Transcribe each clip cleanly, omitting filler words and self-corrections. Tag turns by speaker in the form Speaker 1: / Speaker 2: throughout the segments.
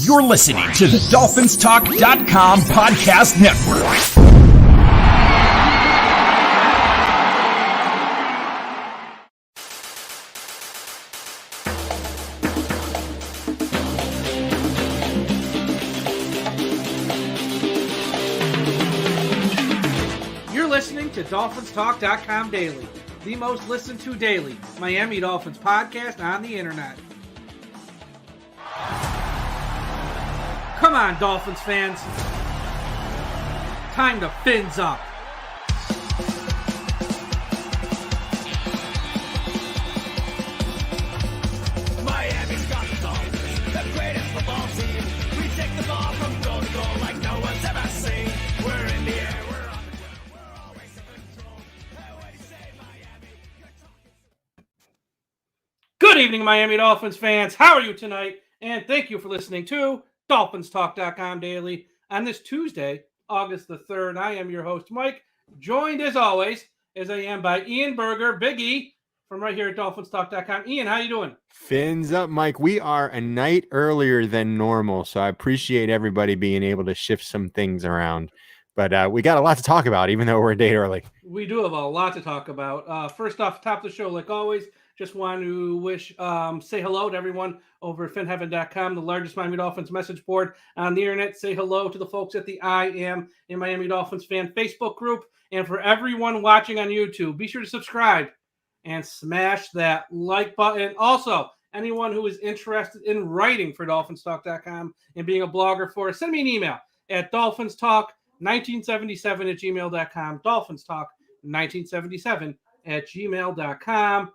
Speaker 1: You're listening to the DolphinsTalk.com podcast network.
Speaker 2: You're listening to DolphinsTalk.com daily, the most listened to daily Miami Dolphins podcast on the internet. Come on, Dolphins fans. Time to fins up.
Speaker 3: Miami's got the Dolphins, the greatest football team. We take the ball from goal to goal like no one's ever seen. We're in the air, we're on the ground, we're always in control. When you say Miami, you're talking.
Speaker 2: Good evening, Miami Dolphins fans. How are you tonight? And thank you for listening to DolphinsTalk.com daily on this Tuesday, August the 3rd. I am your host, Mike, joined as always, as I am by Ian Berger, Big E, from right here at DolphinsTalk.com. Ian, how you doing?
Speaker 4: Fins up, Mike. We are a night earlier than normal, so I appreciate everybody being able to shift some things around. But we got a lot to talk about, even though we're a day early.
Speaker 2: We do have a lot to talk about. First off, top of the show, like always, just want to say hello to everyone over at finheaven.com, the largest Miami Dolphins message board on the internet. Say hello to the folks at the I Am a Miami Dolphins Fan Facebook group. And for everyone watching on YouTube, be sure to subscribe and smash that like button. Also, anyone who is interested in writing for DolphinsTalk.com and being a blogger for us, send me an email at DolphinsTalk1977@gmail.com, DolphinsTalk1977@gmail.com.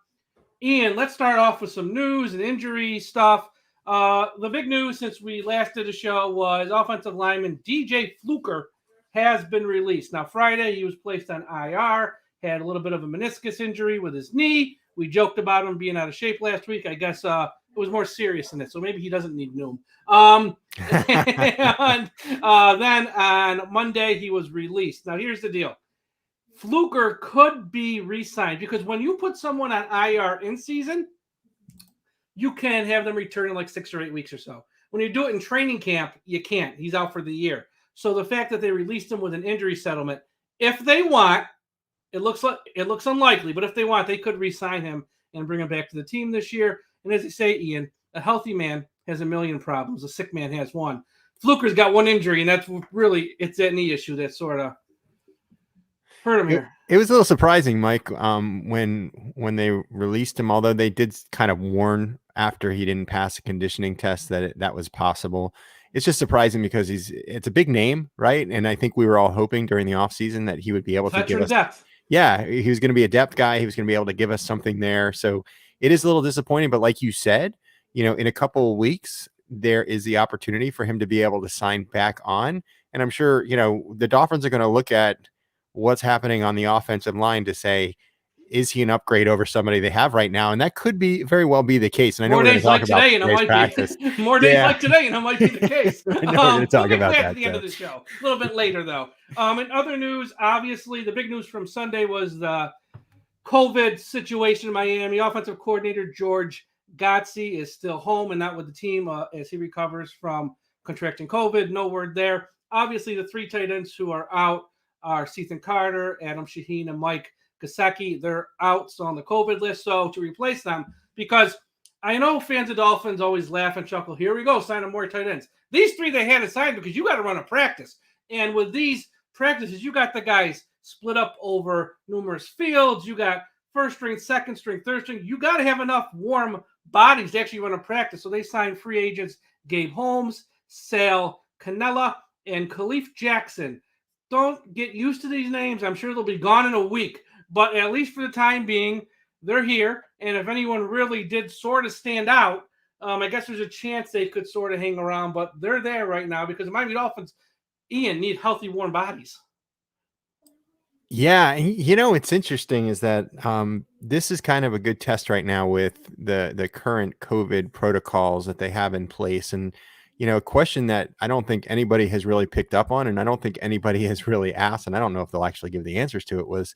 Speaker 2: Ian, let's start off with some news and injury stuff. The big news since we last did a show was offensive lineman DJ Fluker has been released. Now, Friday, he was placed on IR, had a little bit of a meniscus injury with his knee. We joked about him being out of shape last week. I guess it was more serious than this, so maybe he doesn't need Noom. And then on Monday, he was released. Now, here's the deal. Fluker could be re-signed because when you put someone on IR in season, you can have them return in like 6 or 8 weeks or so. When you do it in training camp, you can't. He's out for the year. So the fact that they released him with an injury settlement, if they want, it looks unlikely, but if they want, they could re-sign him and bring him back to the team this year. And as they say, Ian, a healthy man has a million problems. A sick man has one. Fluker's got one injury, and that's really, it's that knee issue that sort of hurt him here.
Speaker 4: It was a little surprising, Mike, when they released him, although they did kind of warn after he didn't pass a conditioning test that that was possible. It's just surprising because it's a big name, right? And I think we were all hoping during the offseason that he would be able to give us depth. Yeah, he was going to be a depth guy. He was going to be able to give us something there. So it is a little disappointing, but like you said, in a couple of weeks, there is the opportunity for him to be able to sign back on. And I'm sure, the Dolphins are going to look at what's happening on the offensive line to say, is he an upgrade over somebody they have right now? And that could very well be the case. And I know we're going to talk about today's practice.
Speaker 2: More days like today, and it might be the case.
Speaker 4: I know we're going to talk about that
Speaker 2: at the end of the show. A little bit later, though. In other news, obviously, the big news from Sunday was the COVID situation in Miami. Offensive coordinator George Gotze is still home and not with the team as he recovers from contracting COVID. No word there. Obviously, the 3 tight ends who are out are Ethan Carter, Adam Shaheen, and Mike Gesicki. They're out, so on the COVID list. So to replace them, because I know fans of Dolphins always laugh and chuckle, here we go, signing more tight ends. These 3 they had to sign because you got to run a practice. And with these practices, you got the guys split up over numerous fields. You got first string, second string, third string. You got to have enough warm bodies to actually run a practice. So they signed free agents Gabe Holmes, Sal Cannella, and Khalif Jackson. Don't get used to these names. I'm sure they'll be gone in a week. But at least for the time being, they're here. And if anyone really did sort of stand out, I guess there's a chance they could sort of hang around. But they're there right now because the Miami Dolphins, Ian, need healthy, warm bodies.
Speaker 4: Yeah, it's interesting is that this is kind of a good test right now with the current COVID protocols that they have in place, and a question that I don't think anybody has really picked up on, and I don't think anybody has really asked, and I don't know if they'll actually give the answers to it, was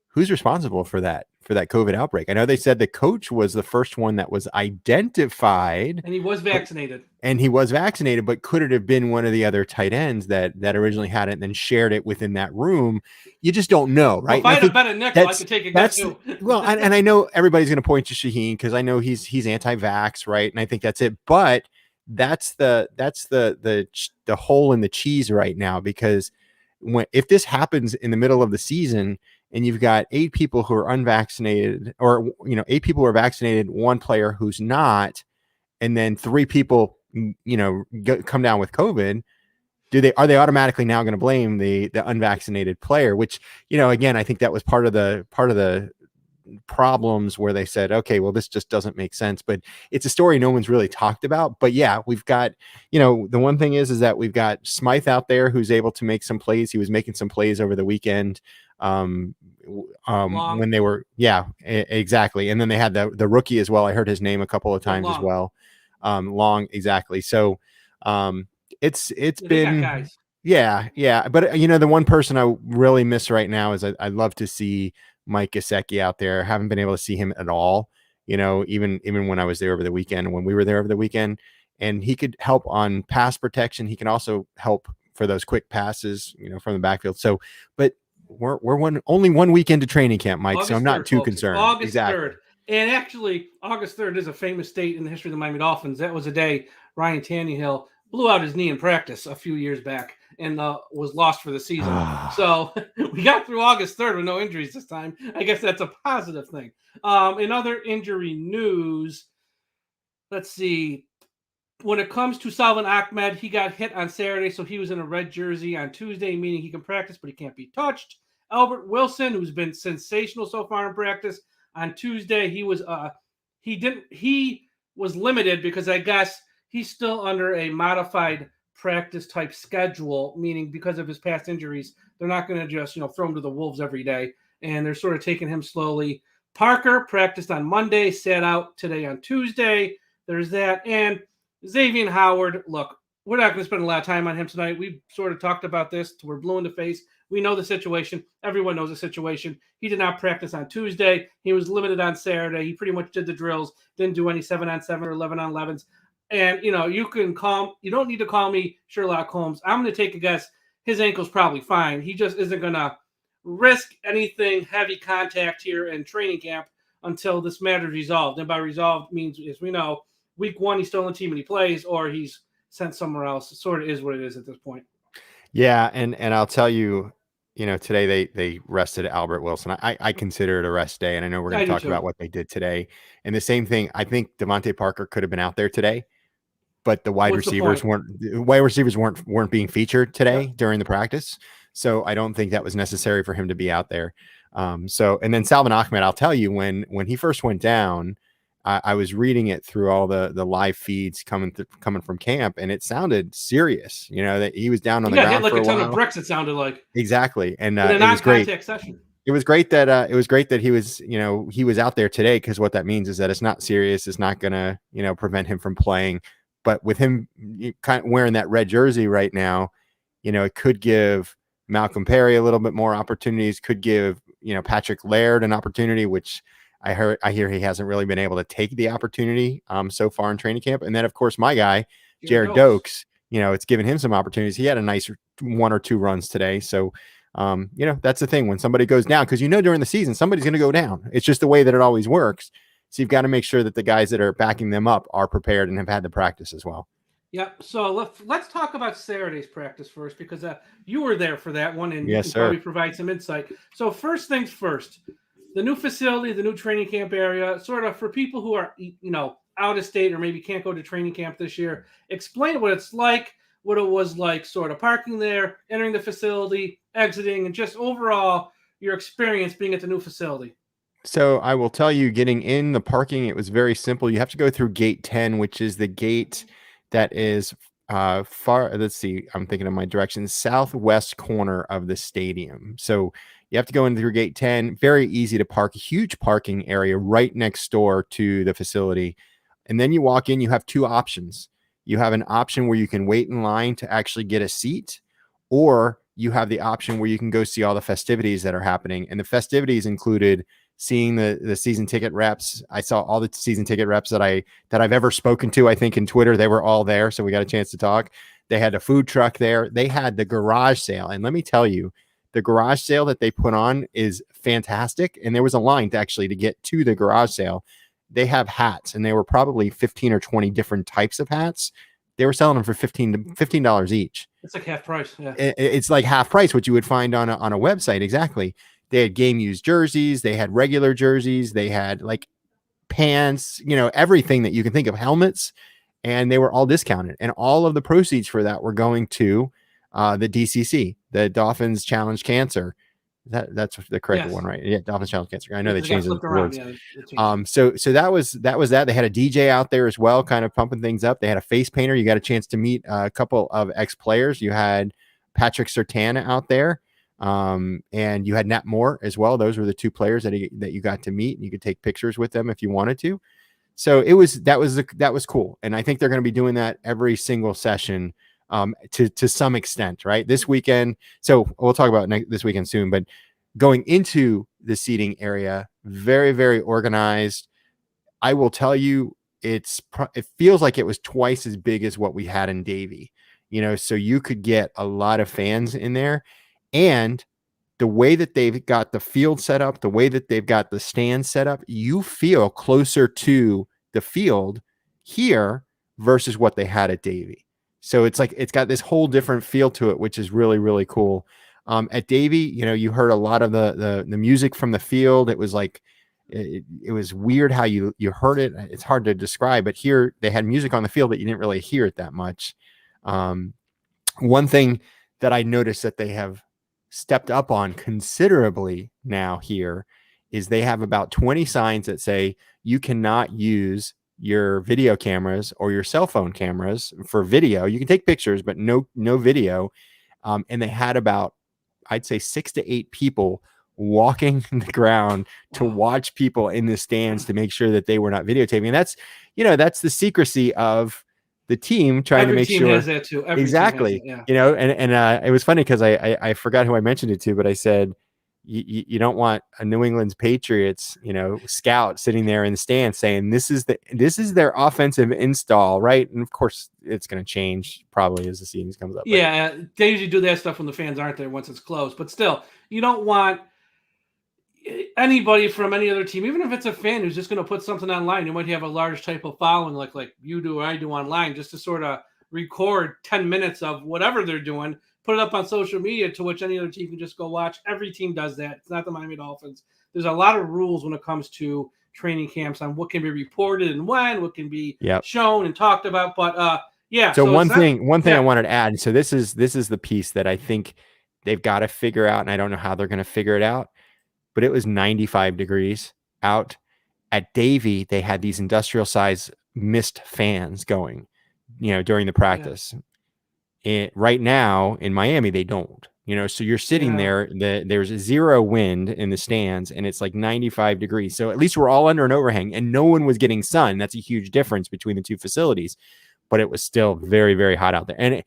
Speaker 4: who's responsible for that COVID outbreak? I know they said the coach was the first one that was identified,
Speaker 2: And he was vaccinated.
Speaker 4: but could it have been one of the other tight ends that originally had it and then shared it within that room? You just don't know,
Speaker 2: Well,
Speaker 4: right?
Speaker 2: if I had a bet a nickel, I could take a guess too.
Speaker 4: Well, and I know everybody's going to point to Shaheen because I know he's anti-vax, right? And I think that's it. But that's the hole in the cheese right now, because if this happens in the middle of the season and you've got 8 people who are unvaccinated, or 8 people who are vaccinated, 1 player who's not, and then 3 people come down with COVID, are they automatically now going to blame the unvaccinated player? Which, again, I think that was part of the problems where they said, okay, well, this just doesn't make sense. But it's a story no one's really talked about. But yeah, we've got, the one thing is that we've got Smythe out there who's able to make some plays. He was making some plays over the weekend. When they were, exactly. And then they had the rookie as well. I heard his name a couple of times as well. Long, exactly. So it's been, yeah. But the one person I really miss right now is I'd love to see Mike Gesicki out there. Haven't been able to see him at all, even when I was there over the weekend, when we were there over the weekend, and he could help on pass protection. He can also help for those quick passes, from the backfield. So, but we're only 1 week into training camp, Mike.
Speaker 2: August
Speaker 4: so I'm not
Speaker 2: 3rd,
Speaker 4: too
Speaker 2: folks.
Speaker 4: concerned.
Speaker 2: August
Speaker 4: exactly.
Speaker 2: 3rd. And actually, August 3rd is a famous date in the history of the Miami Dolphins. That was a day Ryan Tannehill blew out his knee in practice a few years back and was lost for the season. So we got through August 3rd with no injuries this time. I guess that's a positive thing. In other injury news, let's see. When it comes to Salvon Ahmed, he got hit on Saturday, so he was in a red jersey on Tuesday, meaning he can practice, but he can't be touched. Albert Wilson, who's been sensational so far in practice, on Tuesday he was limited because I guess he's still under a modified practice type schedule, meaning because of his past injuries, they're not going to just throw him to the wolves every day, and they're sort of taking him slowly. Parker practiced on Monday, sat out today on Tuesday. There's that, and Xavier Howard, look, we're not going to spend a lot of time on him tonight. We've sort of talked about this. We're blue in the face. We know the situation. Everyone knows the situation. He did not practice on Tuesday. He was limited on Saturday. He pretty much did the drills, didn't do any 7-on-7 or 11-on-11s. And, you don't need to call me Sherlock Holmes. I'm going to take a guess. His ankle's probably fine. He just isn't going to risk anything heavy contact here in training camp until this matter is resolved. And by resolved means, as we know, week 1, he's still on the team and he plays, or he's sent somewhere else. It sort of is what it is at this point.
Speaker 4: Yeah, and I'll tell you, today they rested Albert Wilson. I consider it a rest day, and I know we're going to talk about what they did today. And the same thing, I think Devontae Parker could have been out there today, but the wide receivers weren't being featured today during the practice. So I don't think that was necessary for him to be out there. And then Salvon Ahmed, I'll tell you, when he first went down, I was reading it through all the live feeds coming from camp, and it sounded serious. That he was down on the ground
Speaker 2: hit
Speaker 4: for a
Speaker 2: ton
Speaker 4: while.
Speaker 2: of bricks. It sounded like
Speaker 4: exactly, and
Speaker 2: it was great.
Speaker 4: Session. It was great that he was he was out there today, because what that means is that it's not serious. It's not gonna prevent him from playing. But with him kind of wearing that red jersey right now, it could give Malcolm Perry a little bit more opportunities. Could give Patrick Laird an opportunity, which I hear he hasn't really been able to take the opportunity so far in training camp. And then, of course, my guy, Jared Dokes, it's given him some opportunities. He had a nice 1 or 2 runs today. So, that's the thing when somebody goes down, because during the season, somebody's going to go down. It's just the way that it always works. So you've got to make sure that the guys that are backing them up are prepared and have had the practice as well.
Speaker 2: Yep. So let's talk about Saturday's practice first, because you were there for that one, and
Speaker 4: yes,
Speaker 2: you can probably provide some insight. So first things first. The new facility, the new training camp area, sort of for people who are, out of state or maybe can't go to training camp this year, explain what it's like, what it was like sort of parking there, entering the facility, exiting, and just overall your experience being at the new facility.
Speaker 4: So I will tell you, getting in the parking, it was very simple. You have to go through gate 10, which is the gate that is far, let's see, I'm thinking of my direction, southwest corner of the stadium. So You have to go in through gate 10. Very easy to park. A huge parking area right next door to the facility. And then you walk in, you have two options. You have an option where you can wait in line to actually get a seat, or you have the option where you can go see all the festivities that are happening. And the festivities included seeing the season ticket reps. I saw all the season ticket reps that I've ever spoken to. I think in Twitter, they were all there. So we got a chance to talk. They had a food truck there. They had the garage sale. And let me tell you, the garage sale that they put on is fantastic. And there was a line to get to the garage sale. They have hats, and they were probably 15 or 20 different types of hats. They were selling them for $15 each.
Speaker 2: It's like half price. Yeah.
Speaker 4: It's like half price, what you would find on a website. Exactly. They had game used jerseys. They had regular jerseys. They had like pants, everything that you can think of, helmets, and they were all discounted. And all of the proceeds for that were going to the DCC, the Dolphins Challenge Cancer. That's the correct one, right? Yeah, Dolphins Challenge Cancer. I know they changed the words. So that was that. They had a DJ out there as well, kind of pumping things up. They had a face painter. You got a chance to meet a couple of ex-players. You had Patrick Surtain out there, and you had Nat Moore as well. Those were the two players that you got to meet, and you could take pictures with them if you wanted to. So that was cool, and I think they're going to be doing that every single session. To some extent, right? This weekend. So we'll talk about this weekend soon, but going into the seating area, very, very organized. I will tell you, it feels like it was twice as big as what we had in Davie, so you could get a lot of fans in there. And the way that they've got the field set up, the way that they've got the stand set up, you feel closer to the field here versus what they had at Davie. So it's like it's got this whole different feel to it, which is really, really cool. At Davie, you heard a lot of the music from the field. It was like it was weird how you heard it. It's hard to describe, but here they had music on the field, but you didn't really hear it that much. One thing that I noticed that they have stepped up on considerably now here is they have about 20 signs that say you cannot use your video cameras or your cell phone cameras for video. You can take pictures, but no video. And they had about, I'd say 6 to 8 people walking the ground to watch people in the stands to make sure that they were not videotaping. And that's the secrecy of the team trying to make sure.
Speaker 2: Has that too.
Speaker 4: Exactly. And it was funny because I forgot who I mentioned it to, but I said, you don't want a New England's Patriots, scout sitting there in the stand saying this is their offensive install, right? And of course, it's going to change probably as the season comes up.
Speaker 2: Yeah, they usually do that stuff when the fans aren't there once it's closed. But still, you don't want anybody from any other team, even if it's a fan who's just going to put something online. You might have a large type of following, like you do or I do online, just to sort of record 10 minutes of whatever they're doing. Put it up on social media to which any other team can just go watch. Every team does that. It's not the Miami Dolphins. There's a lot of rules when it comes to training camps on what can be reported and when, what can be shown and talked about. But yeah.
Speaker 4: So one thing I wanted to add. So this is the piece that I think they've got to figure out, and I don't know how they're going to figure it out. But it was 95 degrees out at Davie. They had these industrial size mist fans going, during the practice. Right now in Miami, they don't, so you're sitting there, there's a 0 wind in the stands and it's like 95 degrees. So at least we're all under an overhang and no one was getting sun. That's a huge difference between the two facilities, but it was still very, very hot out there. And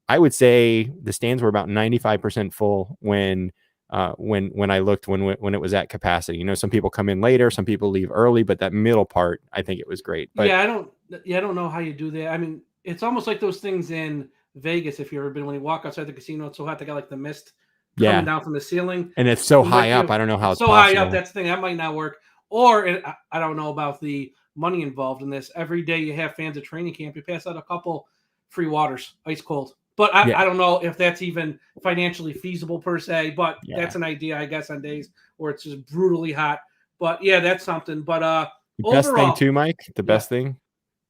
Speaker 4: I would say the stands were about 95% full when I looked, when it was at capacity. Some people come in later, some people leave early, but that middle part, I think it was great. But
Speaker 2: I don't know how you do that. I mean, it's almost like those things in Vegas, if you've ever been, when you walk outside the casino, it's so hot, they got like the mist coming down from the ceiling.
Speaker 4: And it's so high up. I don't know how it's
Speaker 2: so
Speaker 4: possible.
Speaker 2: high up. That's the thing. That might not work. Or I don't know about the money involved in this. Every day you have fans at training camp, you pass out a couple free waters, ice cold. But I don't know if that's even financially feasible per se, but that's an idea, I guess, on days where it's just brutally hot. But yeah, that's something. But
Speaker 4: the best thing too, Mike, the best thing,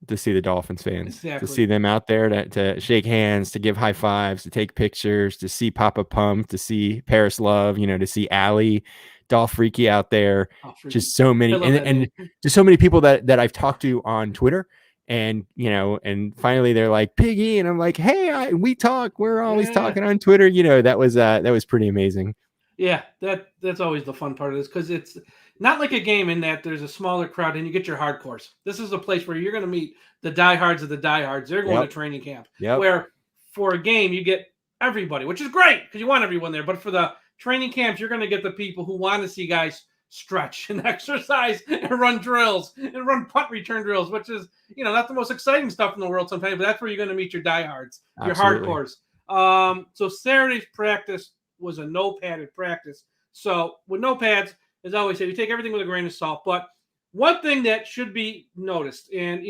Speaker 4: to see the Dolphins fans, to see them out there, to shake hands, to give high fives, to take pictures, to see Papa Pump, to see Paris Love, to see Allie, Dolph Freaky out there. Just so many, and just so many people that I've talked to on Twitter. And, and finally they're like, Piggy. And I'm like, hey, we talk. We're always talking on Twitter. That was pretty amazing.
Speaker 2: Yeah, that's always the fun part of this because it's not like a game in that there's a smaller crowd and you get your hardcores. This is a place where you're going to meet the diehards of the diehards. They're going to
Speaker 4: Yep.
Speaker 2: training camp.
Speaker 4: Yep.
Speaker 2: Where for a game you get everybody, which is great because you want everyone there. But for the training camps, you're going to get the people who want to see guys stretch and exercise and run drills and run punt return drills, which is not the most exciting stuff in the world sometimes. But that's where you're going to meet your diehards, your
Speaker 4: Absolutely.
Speaker 2: hardcores. So Saturday's practice was a no padded practice. So with no pads, as I always say, we take everything with a grain of salt. But one thing that should be noticed, and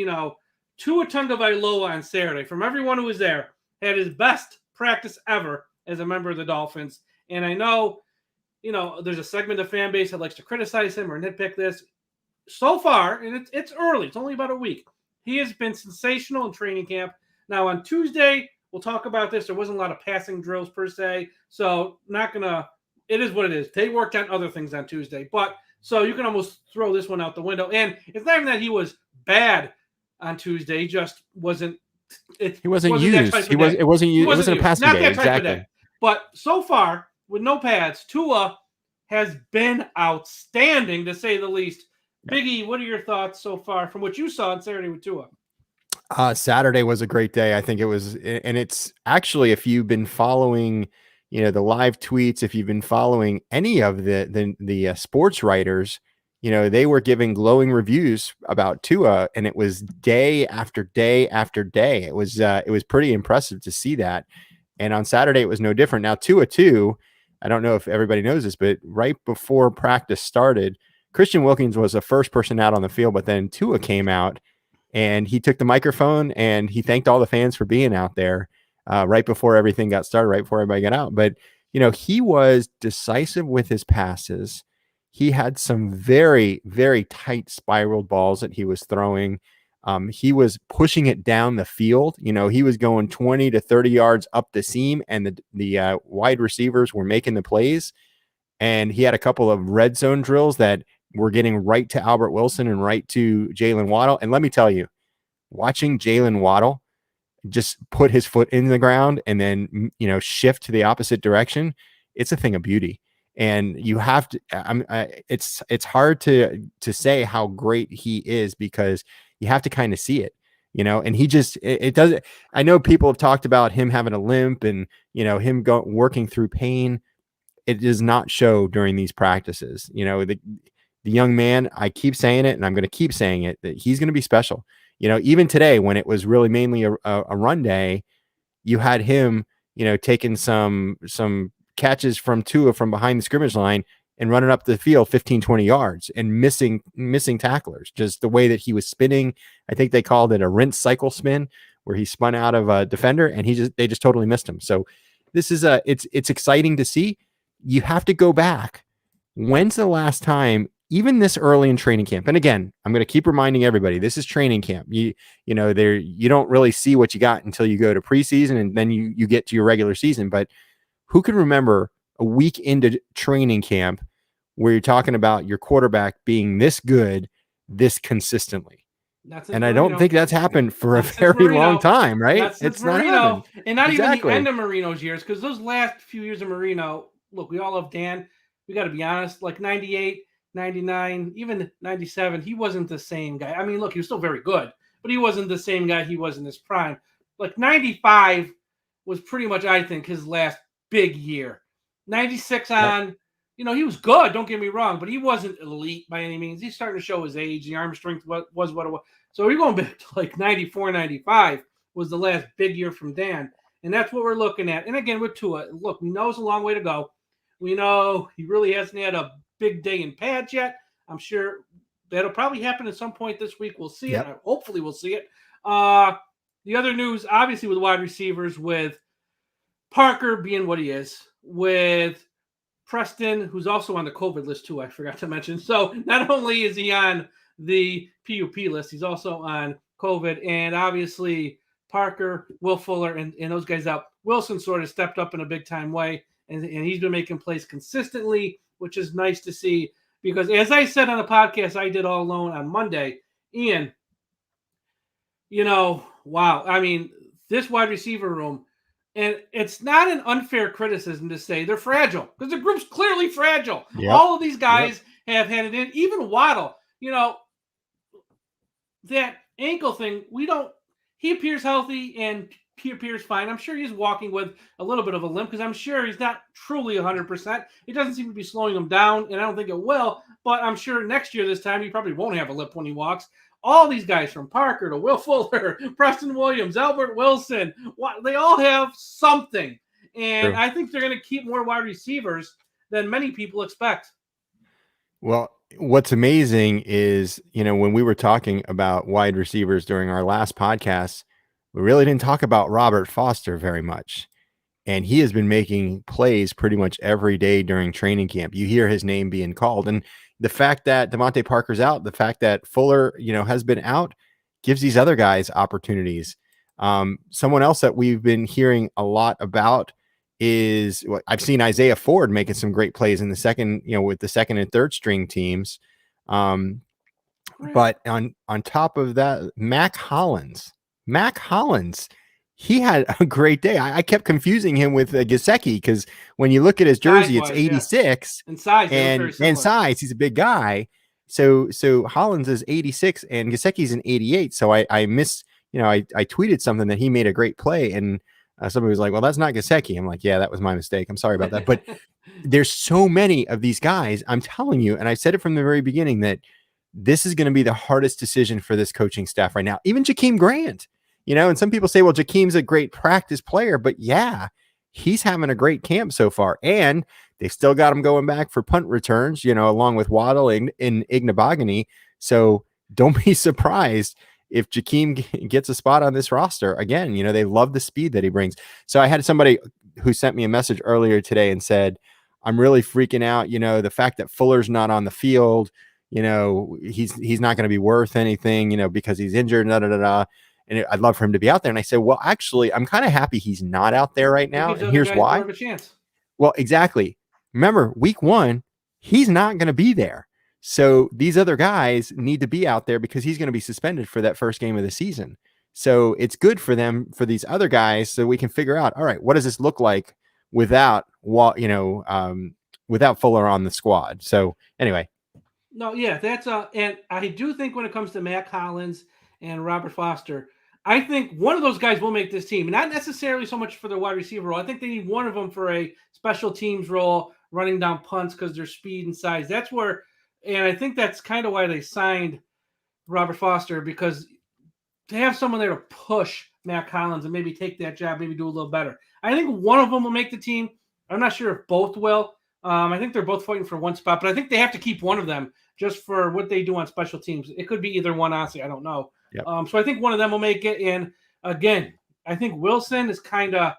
Speaker 2: Tua Tagovailoa on Saturday, from everyone who was there, had his best practice ever as a member of the Dolphins. And I know, there's a segment of fan base that likes to criticize him or nitpick this. So far, and it's early, it's only about a week, he has been sensational in training camp. Now on Tuesday, we'll talk about this. There wasn't a lot of passing drills per se, so it is what it is. They worked on other things on Tuesday, but so you can almost throw this one out the window. And it's not even that he was bad on Tuesday; he just wasn't.
Speaker 4: He wasn't used. It wasn't used. It wasn't a passing game. Exactly.
Speaker 2: But so far, with no pads, Tua has been outstanding to say the least. Biggie, what are your thoughts so far from what you saw on Saturday with Tua?
Speaker 4: Saturday was a great day. I think it was, and it's actually, if you've been following, the live tweets, if you've been following any of the sports writers, they were giving glowing reviews about Tua, and it was day after day after day. It was pretty impressive to see that. And on Saturday, it was no different. Now, Tua too, I don't know if everybody knows this, but right before practice started, Christian Wilkins was the first person out on the field, but then Tua came out and he took the microphone and he thanked all the fans for being out there right before everything got started, right before everybody got out. But, he was decisive with his passes. He had some very, very tight spiraled balls that he was throwing. He was pushing it down the field. He was going 20 to 30 yards up the seam, and the wide receivers were making the plays. And he had a couple of red zone drills that were getting right to Albert Wilson and right to Jalen Waddle. And let me tell you, watching Jalen Waddle just put his foot in the ground and then, shift to the opposite direction, it's a thing of beauty. And you have to, it's hard to say how great he is because you have to kind of see it, and he just, it doesn't, I know people have talked about him having a limp and, him working through pain. It does not show during these practices. The young man, I keep saying it and I'm going to keep saying it, that he's going to be special. Even today, when it was really mainly a run day, you had him, taking some catches from Tua from behind the scrimmage line and running up the field 15, 20 yards and missing tacklers. Just the way that he was spinning. I think they called it a rinse cycle spin, where he spun out of a defender and they just totally missed him. So this is it's exciting to see. You have to go back. When's the last time, even this early in training camp? And again, I'm going to keep reminding everybody, this is training camp. You don't really see what you got until you go to preseason and then you get to your regular season. But who can remember a week into training camp where you're talking about your quarterback being this good, this consistently? And I don't think that's happened for a very long time, right?
Speaker 2: It's not happened. And not even the end of Marino's years, because those last few years of Marino, look, we all love Dan. We got to be honest, like 98, 99, even 97, he wasn't the same guy. I mean, look, he was still very good, but he wasn't the same guy he was in his prime. Like 95 was pretty much, I think, his last big year. 96 on, he was good, don't get me wrong, but he wasn't elite by any means. He's starting to show his age. The arm strength was what it was. So we're going back to like 94, 95 was the last big year from Dan. And that's what we're looking at. And again, with Tua, look, we know it's a long way to go. We know he really hasn't had a big day in pads yet. I'm sure that'll probably happen at some point this week. We'll see it. Hopefully we'll see it. The other news, obviously, with wide receivers, with Parker being what he is, with Preston, who's also on the COVID list too, I forgot to mention. So not only is he on the PUP list, he's also on COVID. And obviously Parker, Will Fuller, and those guys out. Wilson sort of stepped up in a big-time way, and he's been making plays consistently, which is nice to see. Because as I said on a podcast I did all alone on Monday, Ian, wow. I mean, this wide receiver room, And it's not an unfair criticism to say they're fragile because the group's clearly fragile.
Speaker 4: Yep.
Speaker 2: All of these guys have had it in. Even Waddle, that ankle thing, he appears healthy and he appears fine. I'm sure he's walking with a little bit of a limp because I'm sure he's not truly 100%. It doesn't seem to be slowing him down, and I don't think it will. But I'm sure next year this time he probably won't have a limp when he walks. All these guys from Parker to Will Fuller, Preston Williams, Albert Wilson, they all have something. And
Speaker 4: True.
Speaker 2: I think they're going to keep more wide receivers than many people expect.
Speaker 4: Well, what's amazing is, when we were talking about wide receivers during our last podcast, we really didn't talk about Robert Foster very much. And he has been making plays pretty much every day during training camp. You hear his name being called. And the fact that Devontae Parker's out, the fact that Fuller, has been out, gives these other guys opportunities. Someone else that we've been hearing a lot about is I've seen Isaiah Ford making some great plays in the second, with the second and third string teams. But on top of that, Mac Hollins, he had a great day. I kept confusing him with Gesicki because when you look at his jersey, it's 86
Speaker 2: in size,
Speaker 4: and size. He's a big guy. So Hollins is 86 and Gesicki's an 88. So I tweeted something that he made a great play, and somebody was like, "Well, that's not Gesicki." I'm like, "Yeah, that was my mistake. I'm sorry about that." But there's so many of these guys. I'm telling you, and I said it from the very beginning that this is going to be the hardest decision for this coaching staff right now. Even Jakeem Grant. And some people say, well, Jakeem's a great practice player, but yeah, he's having a great camp so far. And they've still got him going back for punt returns, along with Waddle and Igbinoghene. So don't be surprised if Jakeem gets a spot on this roster. Again, they love the speed that he brings. So I had somebody who sent me a message earlier today and said, I'm really freaking out. The fact that Fuller's not on the field, he's not going to be worth anything, because he's injured, and I'd love for him to be out there. And I said, well, actually, I'm kind of happy he's not out there right now. And here's why.
Speaker 2: More of a chance.
Speaker 4: Well, exactly. Remember, week 1, he's not going to be there. So these other guys need to be out there because he's going to be suspended for that first game of the season. So it's good for them, for these other guys, so we can figure out, all right, what does this look like without Fuller on the squad? So anyway.
Speaker 2: No, yeah, that's and I do think when it comes to Mac Hollins and Robert Foster, I think one of those guys will make this team. Not necessarily so much for the wide receiver role. I think they need one of them for a special teams role, running down punts because their speed and size. That's where, and I think that's kind of why they signed Robert Foster, because to have someone there to push Mac Hollins and maybe take that job, maybe do a little better. I think one of them will make the team. I'm not sure if both will. I think they're both fighting for one spot, but I think they have to keep one of them just for what they do on special teams. It could be either one, honestly. I don't know.
Speaker 4: Yep.
Speaker 2: So I think one of them will make it. And again, I think Wilson is kind of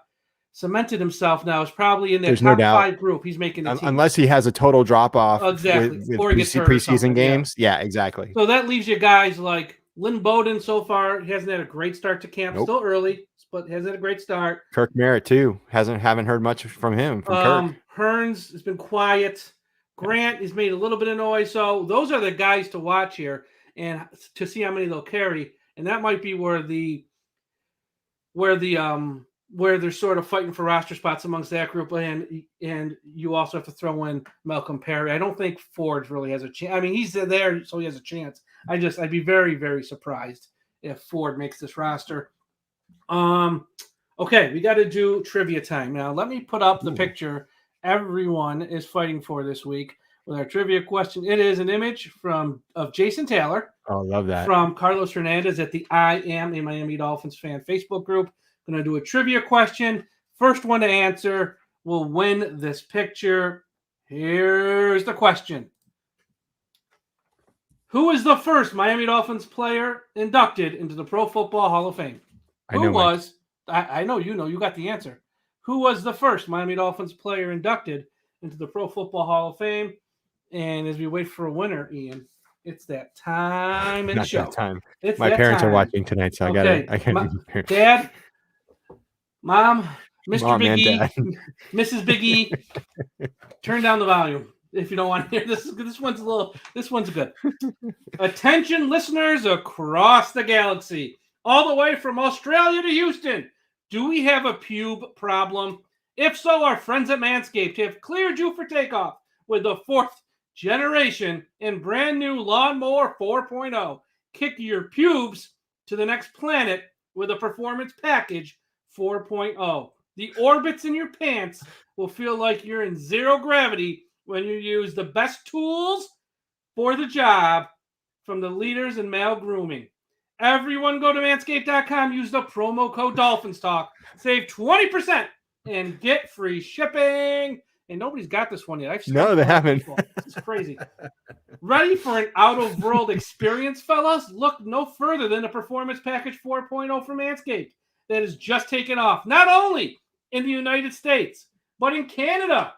Speaker 2: cemented himself now. Is probably in that top 5 group. He's making the team.
Speaker 4: Unless he has a total drop off.
Speaker 2: Exactly.
Speaker 4: With
Speaker 2: or he gets hurt
Speaker 4: preseason games. Yeah, exactly.
Speaker 2: So that leaves you guys like Lynn Bowden so far. He hasn't had a great start to camp. Still early, but hasn't had a great start.
Speaker 4: Kirk Merritt too. Haven't heard much from him. Kirk.
Speaker 2: Hearns has been quiet. Grant has made a little bit of noise. So those are the guys to watch here and to see how many they'll carry. And that might be where they're sort of fighting for roster spots amongst that group. And you also have to throw in Malcolm Perry. I don't think Ford really has a chance. I mean, he's there, so he has a chance. I'd be very, very surprised if Ford makes this roster. Okay, we got to do trivia time. Now, let me put up the picture everyone is fighting for this week with our trivia question. It is an image of Jason Taylor.
Speaker 4: Oh, love that.
Speaker 2: From Carlos Hernandez at the I Am a Miami Dolphins fan Facebook group. Going to do a trivia question. First one to answer will win this picture. Here's the question. Who is the first Miami Dolphins player inducted into the Pro Football Hall of Fame? I know you got the answer. Who was the first Miami Dolphins player inducted into the Pro Football Hall of Fame? And as we wait for a winner, Ian, it's that time in the show.
Speaker 4: That time.
Speaker 2: It's
Speaker 4: my parents are watching tonight, so I gotta be prepared.
Speaker 2: Dad, Mom, Mr.
Speaker 4: Mom
Speaker 2: Big E,
Speaker 4: Dad.
Speaker 2: Mrs. Big E, turn down the volume if you don't want to hear this. This one's good. Attention, listeners across the galaxy, all the way from Australia to Houston. Do we have a pube problem? If so, our friends at Manscaped have cleared you for takeoff with the 4th generation and brand new Lawnmower 4.0. Kick your pubes to the next planet with a Performance Package 4.0. The orbits in your pants will feel like you're in zero gravity when you use the best tools for the job from the leaders in male grooming. Everyone go to manscaped.com, use the promo code Dolphins Talk, save 20% and get free shipping. And nobody's got this one yet.
Speaker 4: No, they haven't.
Speaker 2: This is crazy. Ready for an out-of-world experience, fellas? Look no further than the Performance Package 4.0 from Manscaped that has just taken off, not only in the United States, but in Canada,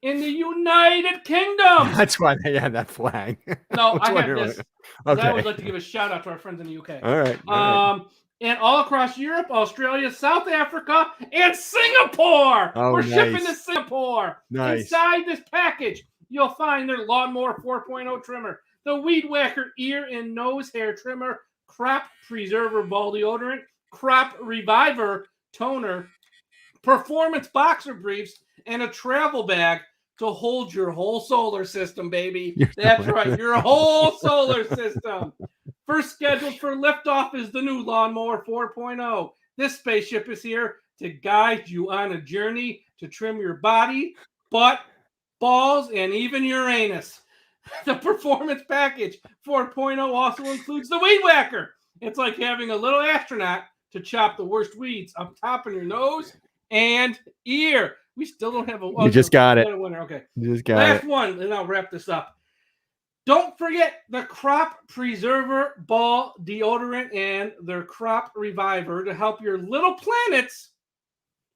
Speaker 2: in the United Kingdom.
Speaker 4: That's why they had that flag.
Speaker 2: No, I have this.
Speaker 4: Okay.
Speaker 2: I would like to give a shout out to our friends in the UK.
Speaker 4: All right.
Speaker 2: And all across Europe, Australia, South Africa, and Singapore.
Speaker 4: Oh,
Speaker 2: We're
Speaker 4: nice.
Speaker 2: shipping to Singapore.
Speaker 4: Nice.
Speaker 2: Inside this package, you'll find their Lawnmower 4.0 trimmer, the Weed Whacker ear and nose hair trimmer, Crop Preserver ball deodorant, Crop Reviver toner, Performance boxer briefs, and a travel bag to hold your whole solar system, baby. That's right, your whole solar system. First scheduled for liftoff is the new Lawnmower 4.0. This spaceship is here to guide you on a journey to trim your body, butt, balls, and even your anus. The Performance Package 4.0 also includes the Weed Whacker. It's like having a little astronaut to chop the worst weeds up top of your nose and ear. We still don't have a winner.
Speaker 4: You just got it.
Speaker 2: Okay.
Speaker 4: You just got
Speaker 2: Last
Speaker 4: it.
Speaker 2: one, and I'll wrap this up. Don't forget the Crop Preserver ball deodorant and their Crop Reviver to help your little planets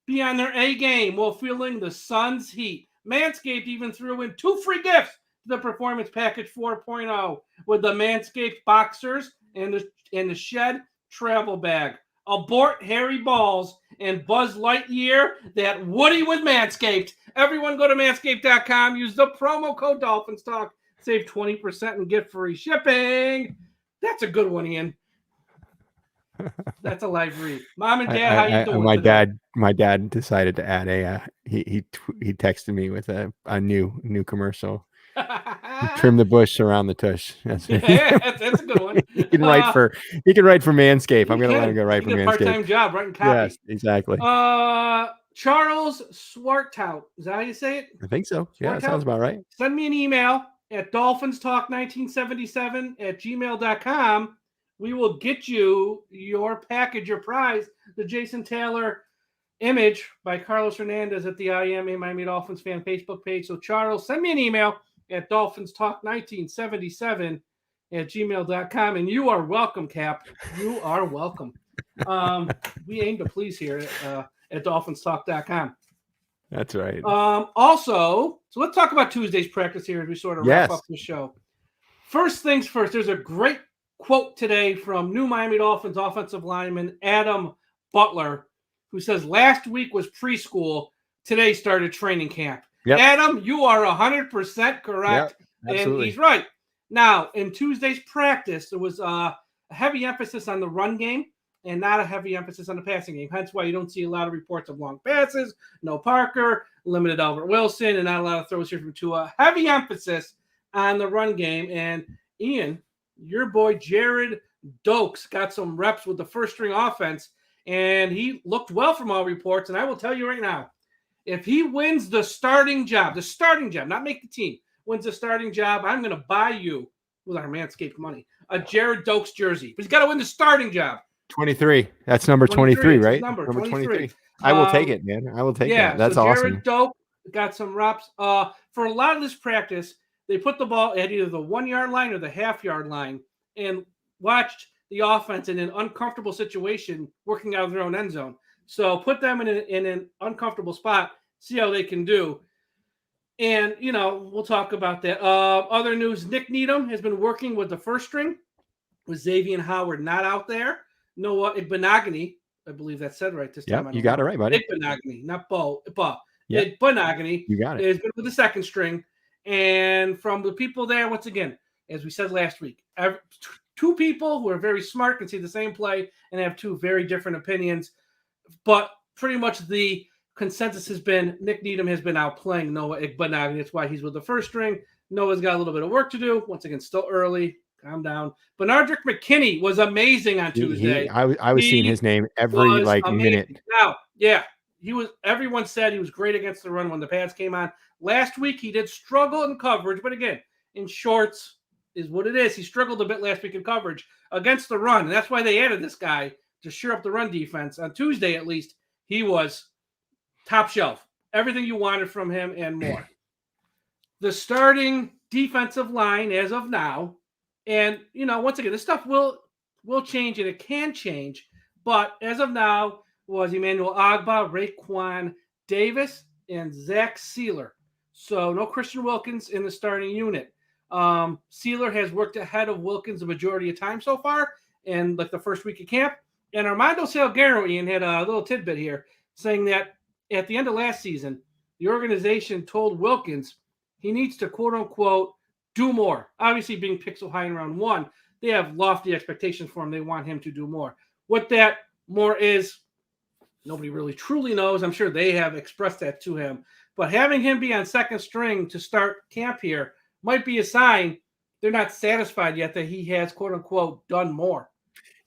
Speaker 2: be on their A game while feeling the sun's heat. Manscaped even threw in 2 free gifts to the Performance Package 4.0 with the Manscaped boxers and the Shed travel bag. Abort hairy balls and Buzz Lightyear that Woody with Manscaped. Everyone go to manscaped.com, use the promo code Dolphins Talk. Save 20% and get free shipping. That's a good one, Ian. That's a live read. Mom and Dad, how you doing?
Speaker 4: My dad decided to add a. He texted me with a new commercial. Trim the bush around the tush. That's
Speaker 2: that's a good one.
Speaker 4: he can write for Manscaped. I'm gonna let him go write for Manscaped.
Speaker 2: Part-time job writing copy.
Speaker 4: Yes, exactly.
Speaker 2: Charles Swartout. Is that how you say it?
Speaker 4: I think so. Yeah, that sounds about right.
Speaker 2: Send me an email at dolphinstalk1977@gmail.com. We will get you your package, your prize, the Jason Taylor image by Carlos Hernandez at the I Am a Miami Dolphins fan Facebook page. So, Charles, send me an email at dolphinstalk1977@gmail.com. And you are welcome, Cap. You are welcome. We aim to please here at dolphinstalk.com.
Speaker 4: That's right.
Speaker 2: Also, so let's talk about Tuesday's practice here as we sort of wrap up the show. First things first, there's a great quote today from new Miami Dolphins offensive lineman Adam Butler, who says last week was preschool, today started training camp. Yep. Adam, you are 100% correct, and he's right. Now, in Tuesday's practice, there was a heavy emphasis on the run game and not a heavy emphasis on the passing game. Hence why you don't see a lot of reports of long passes, no Parker, limited Albert Wilson, and not a lot of throws here from Tua. Heavy emphasis on the run game. And Ian, your boy Jared Dokes got some reps with the first-string offense, and he looked well from all reports. And I will tell you right now, if he wins the starting job, not make the team, wins the starting job, I'm going to buy you, with our Manscaped money, a Jared Dokes jersey. But he's got to win the starting job.
Speaker 4: 23. That's number 23, right?
Speaker 2: Number 23.
Speaker 4: I will take it, man. I will take it. That's
Speaker 2: so
Speaker 4: awesome.
Speaker 2: Jared Dokes got some reps. For a lot of this practice, they put the ball at either the 1 yard line or the half-yard line and watched the offense in an uncomfortable situation working out of their own end zone. So put them in an uncomfortable spot, see how they can do. And, we'll talk about that. Other news, Nick Needham has been working with the first string with Xavier Howard not out there. Noah Igbenogany, I believe that's said right this time.
Speaker 4: Yeah, you got it right, buddy.
Speaker 2: Igbenogany, not Bo.
Speaker 4: Yeah.
Speaker 2: Igbenogany.
Speaker 4: You got it.
Speaker 2: Has been with the second string. And from the people there, once again, as we said last week, two people who are very smart can see the same play and have two very different opinions. but pretty much the consensus has been Nick Needham has been outplaying Noah Igbenogany. That's why he's with the first string. Noah's got a little bit of work to do. Once again, still early. Calm down. Benardrick McKinney was amazing on Tuesday.
Speaker 4: I was seeing his name every minute.
Speaker 2: Now, yeah, he was. Everyone said he was great against the run when the pads came on. Last week he did struggle in coverage, but again, in shorts is what it is. He struggled a bit last week in coverage against the run, and that's why they added this guy to shore up the run defense. On Tuesday, at least, he was top shelf. Everything you wanted from him and more. The starting defensive line as of now, and once again, this stuff will change and it can change, but as of now was Emmanuel Ogbah, Raekwon Davis, and Zach Sealer. So no Christian Wilkins in the starting unit. Sealer has worked ahead of Wilkins the majority of time so far in like the first week of camp. And Armando Salguero, Ian, had a little tidbit here saying that at the end of last season, the organization told Wilkins he needs to, quote unquote, do more. Obviously, being picked so high in round 1, they have lofty expectations for him. They want him to do more. What that more is, nobody really truly knows. I'm sure they have expressed that to him. But having him be on second string to start camp here might be a sign they're not satisfied yet that he has, quote unquote, done more.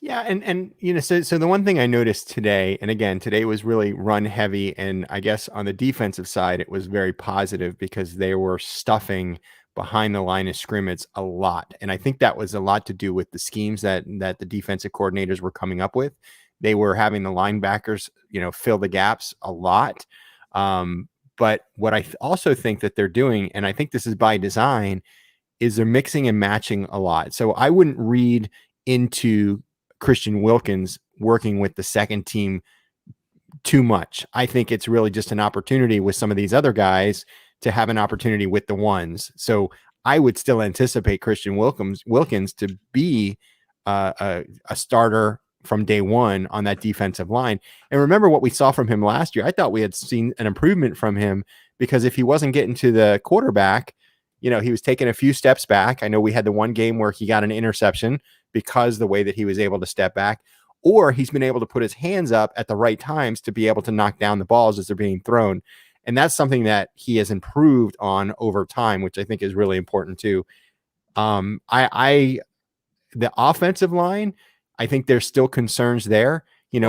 Speaker 4: Yeah, and so the one thing I noticed today, and again, today was really run heavy, and I guess on the defensive side, it was very positive because they were stuffing behind the line of scrimmage a lot. And I think that was a lot to do with the schemes that the defensive coordinators were coming up with. They were having the linebackers, fill the gaps a lot. But what I also think that they're doing, and I think this is by design, is they're mixing and matching a lot. So I wouldn't read into Christian Wilkins working with the second team too much. I think it's really just an opportunity with some of these other guys to have an opportunity with the ones. So I would still anticipate Christian Wilkins to be a starter from day one on that defensive line. And remember what we saw from him last year. I thought we had seen an improvement from him because if he wasn't getting to the quarterback, he was taking a few steps back. I know we had the one game where he got an interception because the way that he was able to step back, or he's been able to put his hands up at the right times to be able to knock down the balls as they're being thrown. And that's something that he has improved on over time, which I think is really important too. The offensive line, I think there's still concerns there,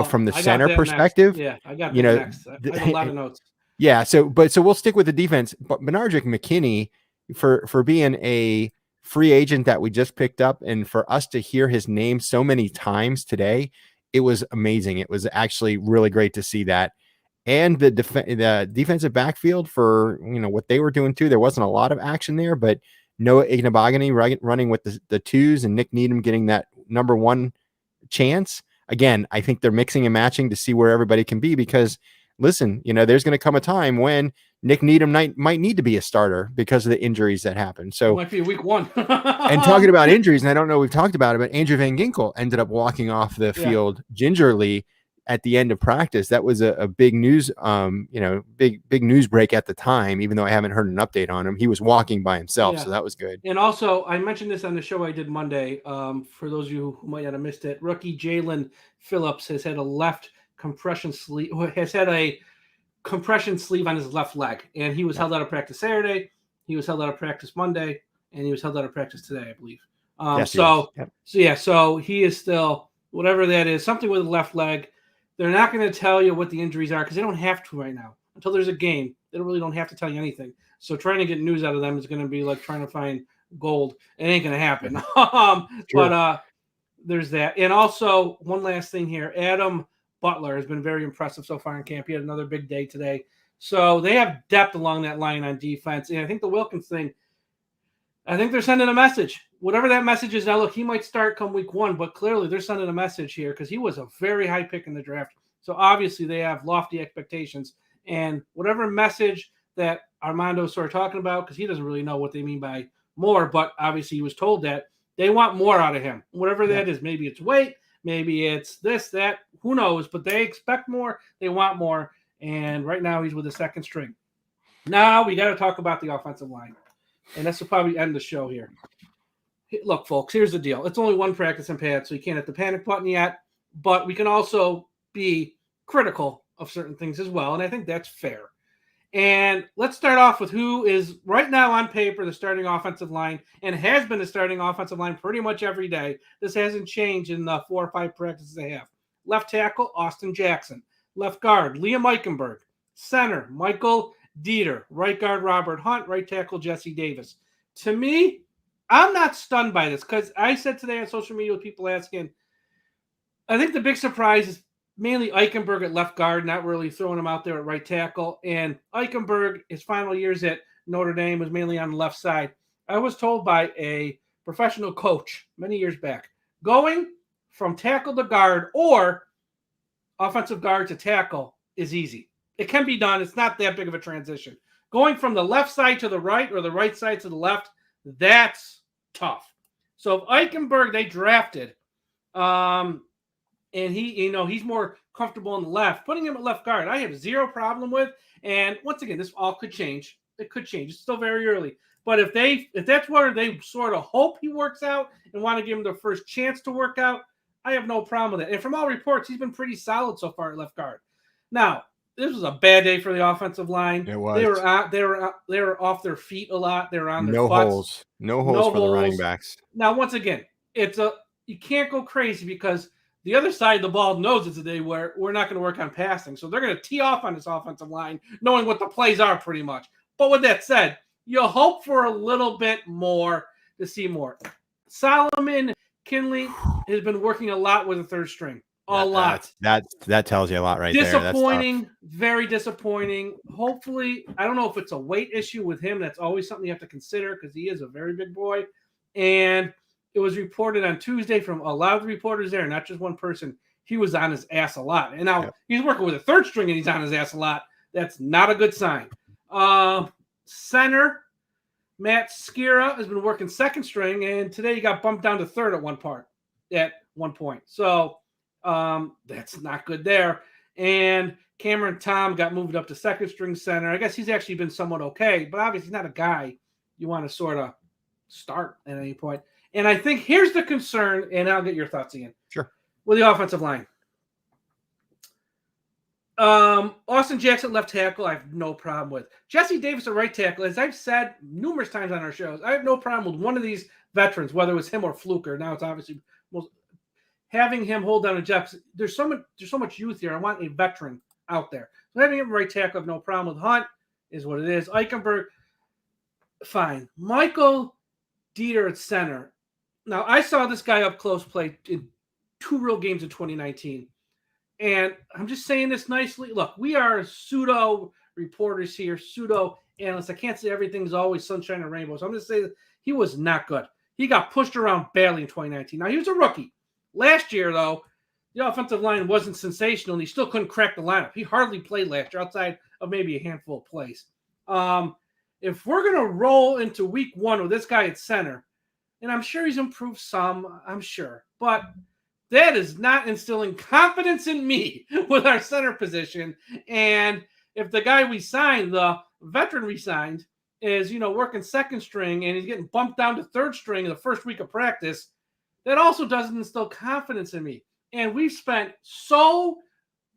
Speaker 4: from the center perspective.
Speaker 2: Next. Yeah, I got that next. I have a lot of notes.
Speaker 4: Yeah. So we'll stick with the defense, but Benardrick McKinney for being a free agent that we just picked up and for us to hear his name so many times today, it was amazing. It was actually really great to see that. And the defensive backfield for, what they were doing too. There wasn't a lot of action there, but Noah Igbenogany running with the twos and Nick Needham getting that number 1 chance. Again, I think they're mixing and matching to see where everybody can be because listen, there's going to come a time when Nick Needham might need to be a starter because of the injuries that happen. So
Speaker 2: it might be week 1.
Speaker 4: And talking about injuries, and I don't know, we've talked about it, but Andrew Van Ginkel ended up walking off the field gingerly at the end of practice. That was a big news, big news break at the time, even though I haven't heard an update on him. He was walking by himself. So that was good.
Speaker 2: And also I mentioned this on the show I did Monday. For those of you who might not have missed it, rookie Jalen Phillips has had a compression sleeve on his left leg, and he was held out of practice Saturday. He was held out of practice Monday, and he was held out of practice today, I believe. So he is still, whatever that is, something with the left leg. They're not going to tell you what the injuries are because they don't have to right now. Until there's a game, they really don't have to tell you anything. So trying to get news out of them is going to be like trying to find gold. It ain't going to happen. But there's that. And also, one last thing here. Adam Butler has been very impressive so far in camp. He had another big day today. So they have depth along that line on defense. And I think the Wilkins thing, I think they're sending a message. Whatever that message is now, look, he might start come week 1, but clearly they're sending a message here because he was a very high pick in the draft. So obviously they have lofty expectations. And whatever message that Armando started talking about, because he doesn't really know what they mean by more, but obviously he was told that they want more out of him. Whatever that is, maybe it's weight, maybe it's this, that, who knows, but they expect more, they want more. And right now he's with the second string. Now we got to talk about the offensive line. And this will probably end the show here. Look, folks, here's the deal. It's only one practice and pad, so you can't hit the panic button yet. But we can also be critical of certain things as well, and I think that's fair. And let's start off with who is right now on paper the starting offensive line and has been the starting offensive line pretty much every day. This hasn't changed in the 4 or 5 practices they have. Left tackle, Austin Jackson. Left guard, Liam Eichenberg. Center, Michael Dieter. Right guard, Robert Hunt. Right tackle, Jesse Davis. To me, I'm not stunned by this because I said today on social media with people asking, I think the big surprise is mainly Eichenberg at left guard, not really throwing him out there at right tackle. And Eichenberg, his final years at Notre Dame was mainly on the left side. I was told by a professional coach many years back, going from tackle to guard or offensive guard to tackle is easy. It can be done. It's not that big of a transition. Going from the left side to the right or the right side to the left, that's tough. So if Eichenberg, they drafted, and he's more comfortable on the left. Putting him at left guard, I have zero problem with. And once again, this all could change. It could change. It's still very early. But if that's where they sort of hope he works out and want to give him the first chance to work out, I have no problem with it. And from all reports, he's been pretty solid so far at left guard. Now, this was a bad day for the offensive line.
Speaker 4: It was.
Speaker 2: They were off their feet a lot. They were on their
Speaker 4: No
Speaker 2: butts.
Speaker 4: holes. No holes for the running backs.
Speaker 2: Now, once again, you can't go crazy because the other side of the ball knows it's a day where we're not going to work on passing. So they're going to tee off on this offensive line, knowing what the plays are pretty much. But with that said, you hope for a little bit more to see more. Solomon Kinley has been working a lot with the third string. A lot.
Speaker 4: That tells you a lot right there.
Speaker 2: Disappointing, very disappointing. Hopefully, I don't know if it's a weight issue with him. That's always something you have to consider because he is a very big boy. And it was reported on Tuesday from a lot of the reporters there, not just one person. He was on his ass a lot. And now he's working with a third string and he's on his ass a lot. That's not a good sign. Center, Matt Skira has been working second string, and today he got bumped down to third at one point. So that's not good there. And Cameron Tom got moved up to second string center. I guess he's actually been somewhat okay, but obviously not a guy you want to sort of start at any point. And I think here's the concern, and I'll get your thoughts again.
Speaker 4: Sure.
Speaker 2: With the offensive line. Austin Jackson, left tackle, I have no problem with. Jesse Davis, a right tackle. As I've said numerous times on our shows, I have no problem with one of these veterans, whether it was him or Fluker. Now it's obviously having him hold down a Jackson. There's so much youth here. I want a veteran out there. So having him right tackle, I have no problem with. Hunt is what it is. Eichenberg, fine. Michael Dieter at center. Now, I saw this guy up close play in 2 real games in 2019. And I'm just saying this nicely. Look, we are pseudo reporters here, pseudo analysts. I can't say everything's always sunshine and rainbows. So I'm just saying that he was not good. He got pushed around badly in 2019. Now, he was a rookie. Last year, though, the offensive line wasn't sensational, and he still couldn't crack the lineup. He hardly played last year outside of maybe a handful of plays. If we're going to roll into week 1 with this guy at center, and I'm sure he's improved some, I'm sure, but that is not instilling confidence in me with our center position. And if the guy we signed, the veteran we signed, is, working second string and he's getting bumped down to third string in the first week of practice, that also doesn't instill confidence in me. And we've spent so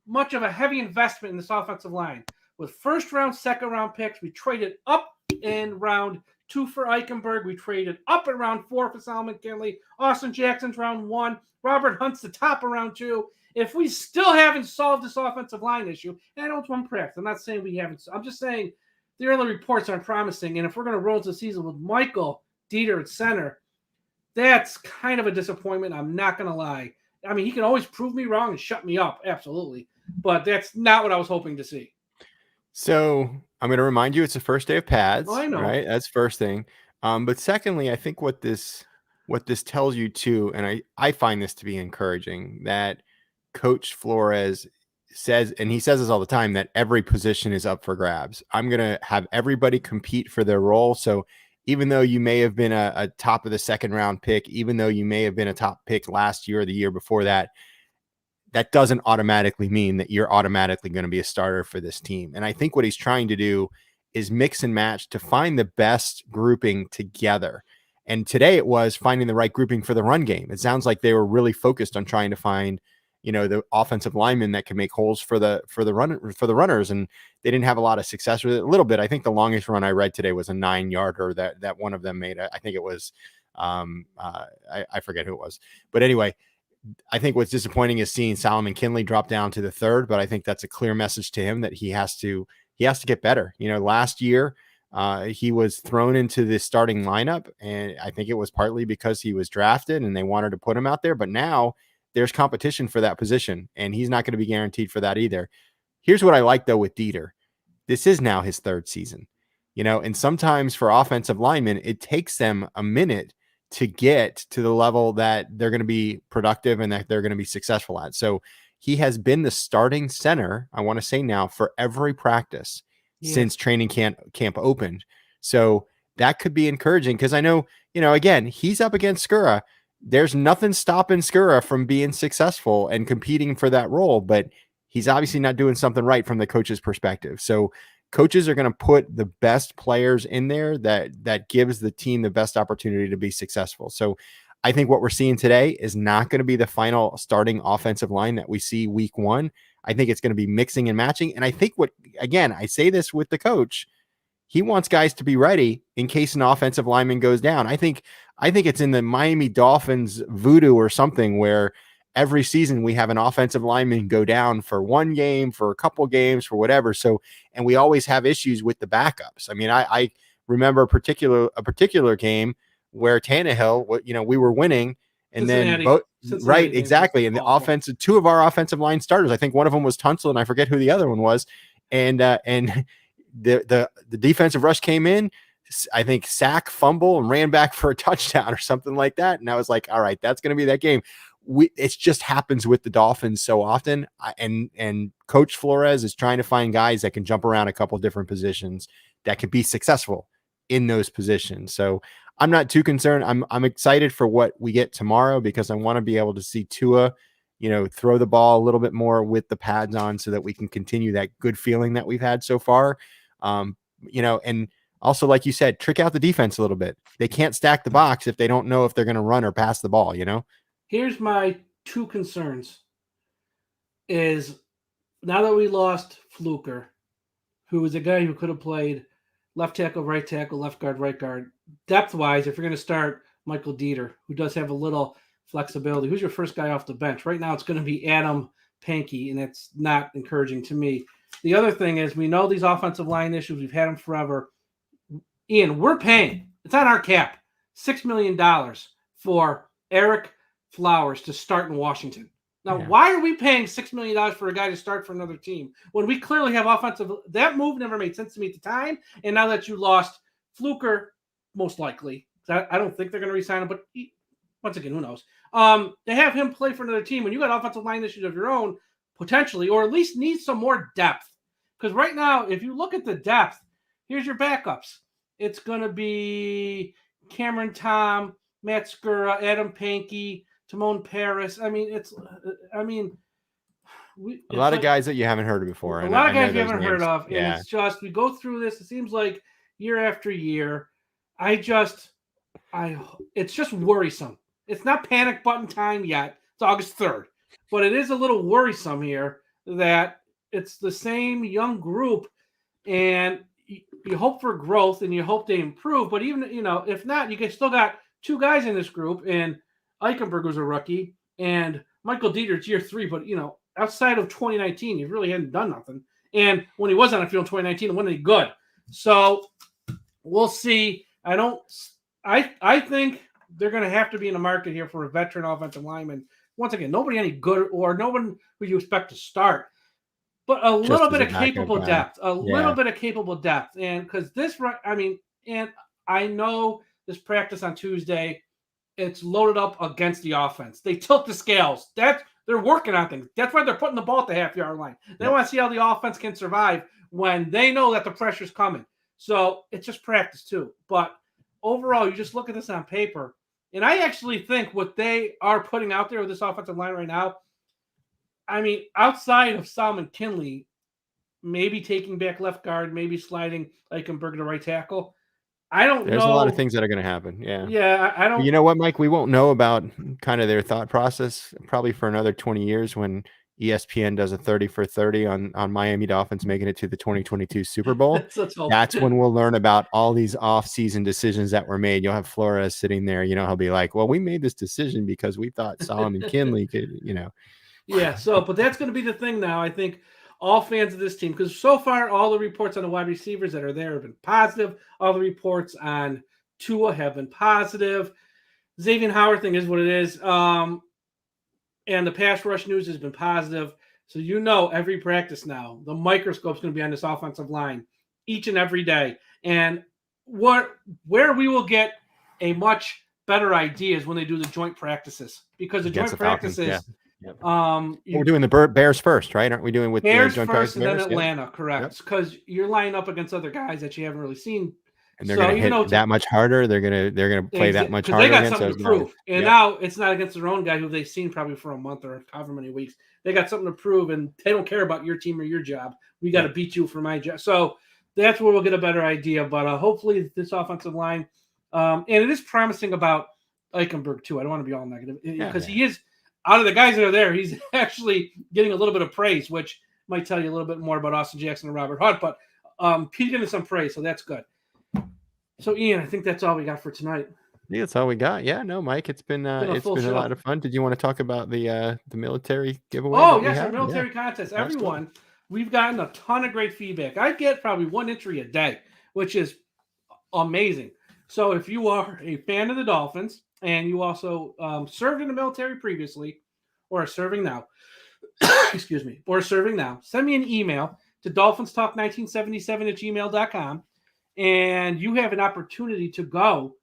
Speaker 2: much of a heavy investment in this offensive line. With first round, second round picks, we traded up in round 2 for Eichenberg. We traded up in round 4 for Solomon Kinley. Austin Jackson's round 1. Robert Hunt's the top of round 2. If we still haven't solved this offensive line issue, and I know it's one practice, I'm not saying we haven't. I'm just saying the early reports aren't promising. And if we're going to roll into the season with Michael Dieter at center, that's kind of a disappointment. I'm not going to lie. I mean, he can always prove me wrong and shut me up. Absolutely. But that's not what I was hoping to see.
Speaker 4: So I'm going to remind you, it's the first day of pads.
Speaker 2: Oh, I know.
Speaker 4: Right? That's first thing. But secondly, I think what this tells you too, and I find this to be encouraging, that Coach Flores says, and he says this all the time, that every position is up for grabs. I'm going to have everybody compete for their role. So even though you may have been a top of the second round pick, even though you may have been a top pick last year or the year before that, that doesn't automatically mean that you're automatically going to be a starter for this team. And I think what he's trying to do is mix and match to find the best grouping together. And today it was finding the right grouping for the run game. It sounds like they were really focused on trying to find, the offensive linemen that can make holes for the runners. And they didn't have a lot of success with it. A little bit. I think the longest run I read today was a 9-yarder that one of them made. I think it was I forget who it was, but anyway, I think what's disappointing is seeing Solomon Kinley drop down to the third, but I think that's a clear message to him that he has to get better. Last year he was thrown into the starting lineup, and I think it was partly because he was drafted and they wanted to put him out there, but now there's competition for that position and he's not going to be guaranteed for that either. Here's what I like though with Dieter. This is now his third season, and sometimes for offensive linemen, it takes them a minute to get to the level that they're going to be productive and that they're going to be successful at. So he has been the starting center, I want to say now, for every practice since training camp opened. So that could be encouraging because I know, again, he's up against Skura. There's nothing stopping Skura from being successful and competing for that role, but he's obviously not doing something right from the coach's perspective. So coaches are going to put the best players in there that gives the team the best opportunity to be successful. So I think what we're seeing today is not going to be the final starting offensive line that we see week 1. I think it's going to be mixing and matching. And I think again, I say this with the coach, he wants guys to be ready in case an offensive lineman goes down. I think it's in the Miami Dolphins voodoo or something where every season we have an offensive lineman go down for one game, for a couple games, for whatever. So, and we always have issues with the backups. I mean, I remember a particular game where Tannehill, we were winning and then right, exactly. And the two of our offensive line starters, I think one of them was Tunsil and I forget who the other one was. And the defensive rush came in, I think sack, fumble, and ran back for a touchdown or something like that. And I was like, all right, that's going to be that game. It just happens with the Dolphins so often. And Coach Flores is trying to find guys that can jump around a couple different positions that can be successful in those positions. So I'm not too concerned. I'm excited for what we get tomorrow because I want to be able to see Tua, throw the ball a little bit more with the pads on so that we can continue that good feeling that we've had so far. And also, like you said, trick out the defense a little bit. They can't stack the box if they don't know if they're going to run or pass the ball,
Speaker 2: Here's my two concerns is now that we lost Fluker, who was a guy who could have played left tackle, right tackle, left guard, right guard. Depth-wise, if you're going to start Michael Dieter, who does have a little flexibility, who's your first guy off the bench? Right now it's going to be Adam Pankey, and it's not encouraging to me. The other thing is we know these offensive line issues. We've had them forever. Ian, we're paying. It's on our cap. $6 million for Eric Flowers to start in Washington. Now, why are we paying $6 million for a guy to start for another team when we clearly have offensive? That move never made sense to me at the time. And now that you lost Fluker, most likely, I don't think they're going to resign him, but once again, who knows? They have him play for another team when you got offensive line issues of your own, potentially, or at least need some more depth. Because right now, if you look at the depth, here's your backups. It's going to be Cameron Tom, Matt Skura, Adam Pankey, Timon Paris. I mean,
Speaker 4: a lot of guys that you haven't heard of before.
Speaker 2: A lot of guys you haven't heard of. And it's just, we go through this. It seems like year after year. It's just worrisome. It's not panic button time yet. It's August 3rd. But it is a little worrisome here that it's the same young group and you hope for growth and you hope they improve. But even, if not, you still got two guys in this group and Eichenberg was a rookie and Michael Dieter's year 3. But, outside of 2019, he really hadn't done nothing. And when he was on the field in 2019, it wasn't any good. So we'll see. I think they're going to have to be in the market here for a veteran offensive lineman. Once again, nobody any good or no one who you expect to start, but a little bit of capable depth, little bit of capable depth. And because and I know this practice on Tuesday, it's loaded up against the offense. They tilt the scales. They're working on things. That's why they're putting the ball at the half-yard line. They want to see how the offense can survive when they know that the pressure's coming. So it's just practice too. But overall, you just look at this on paper, and I actually think what they are putting out there with this offensive line right now, outside of Solomon Kinley, maybe taking back left guard, maybe sliding Eichenberg to right tackle, I don't
Speaker 4: There's
Speaker 2: know.
Speaker 4: a lot of things that are going to happen. Yeah.
Speaker 2: Yeah, I don't.
Speaker 4: You know what, Mike? We won't know about kind of their thought process probably for another 20 years when ESPN does a 30 for 30 on Miami Dolphins making it to the 2022 Super Bowl.
Speaker 2: Let's hope.
Speaker 4: That's when we'll learn about all these off-season decisions that were made. You'll have Flores sitting there, he'll be like, well, we made this decision because we thought Solomon Kinley could,
Speaker 2: Yeah. So, but that's going to be the thing now. I think all fans of this team, because so far all the reports on the wide receivers that are there have been positive. All the reports on Tua have been positive. Xavier Howard thing is what it is. And the pass rush news has been positive. So every practice now, the microscope's going to be on this offensive line each and every day. And where we will get a much better idea is when they do the joint practices. Because the joint practices,
Speaker 4: Yep.
Speaker 2: we're
Speaker 4: doing the Bears first, right? Aren't we doing with
Speaker 2: Bears
Speaker 4: the joint
Speaker 2: first
Speaker 4: practice
Speaker 2: and
Speaker 4: Bears?
Speaker 2: then Atlanta, correct? Because you're lining up against other guys that you haven't really seen.
Speaker 4: And they're going to hit that much harder. They're going to play that much harder.
Speaker 2: They got
Speaker 4: against
Speaker 2: something to prove. And now it's not against their own guy who they've seen probably for a month or however many weeks. They got something to prove, and they don't care about your team or your job. We got to beat you for my job. So that's where we'll get a better idea. But hopefully this offensive line, and it is promising about Eichenberg too. I don't want to be all negative because he is, out of the guys that are there, he's actually getting a little bit of praise, which might tell you a little bit more about Austin Jackson and Robert Hunt. But he's getting some praise, so that's good. So, Ian, I think that's all we got for tonight.
Speaker 4: Yeah, that's all we got. Yeah, no, Mike, it's been a lot of fun. Did you want to talk about the military giveaway?
Speaker 2: Oh, yes, our military contest. Everyone, we've gotten a ton of great feedback. I get probably one entry a day, which is amazing. So if you are a fan of the Dolphins and you also served in the military previously or are serving now, send me an email to dolphinstalk1977@gmail.com. And you have an opportunity to go